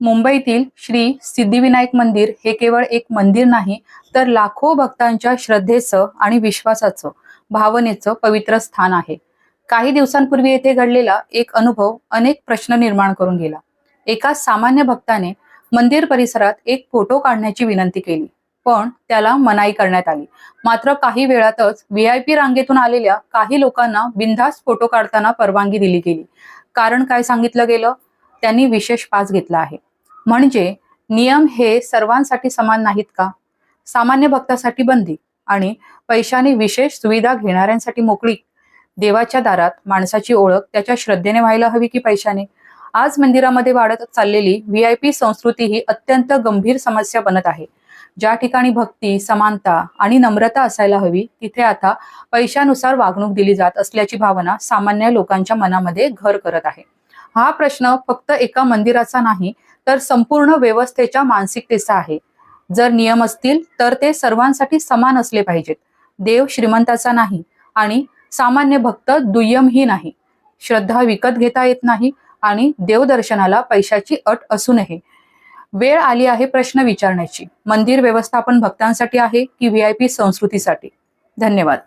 मुंबईतील श्री सिद्धिविनायक मंदिर हे केवळ एक मंदिर नाही, तर लाखो भक्तांच्या श्रद्धेचं आणि विश्वासाचं, भावनेचं पवित्र स्थान आहे. काही दिवसांपूर्वी येथे घडलेला एक अनुभव अनेक प्रश्न निर्माण करून गेला. एका सामान्य भक्ताने मंदिर परिसरात एक फोटो काढण्याची विनंती केली, पण त्याला मनाई करण्यात आली. मात्र काही वेळातच व्हीआयपी रांगेतून आलेल्या काही लोकांना बिनधास्त फोटो काढताना परवानगी दिली गेली. कारण काय सांगितलं गेलं? त्यांनी विशेष पास घेतला आहे. म्हणजे नियम हे सर्वांसाठी समान नाहीत का? सामान्य भक्तासाठी बंदी आणि पैशाने विशेष सुविधा घेणाऱ्यांसाठी मोकळीक. देवाच्या दारात माणसाची ओळख त्याच्या श्रद्धेने व्हायला हवी की पैशाने? आज मंदिरामध्ये वाढत चाललेली व्हीआयपी संस्कृती ही अत्यंत गंभीर समस्या बनत आहे. ज्या ठिकाणी भक्ती, समानता आणि नम्रता असायला हवी, तिथे आता पैशानुसार वागणूक दिली जात असल्याची भावना सामान्य लोकांच्या मनामध्ये घर करत आहे. हा प्रश्न फक्त एका मंदिराचा नाही, तर संपूर्ण व्यवस्थेच्या मानसिकतेचा आहे. जर नियम असतील तर ते सर्वांसाठी समान असले पाहिजेत. देव श्रीमंताचा नाही आणि सामान्य भक्त दुय्यमही नाही. श्रद्धा विकत घेता येत नाही आणि देवदर्शनाला पैशाची अट असू नये. वेळ आली आहे प्रश्न विचारण्याची. मंदिर व्यवस्थापन भक्तांसाठी आहे की व्हीआयपी संस्कृतीसाठी? धन्यवाद.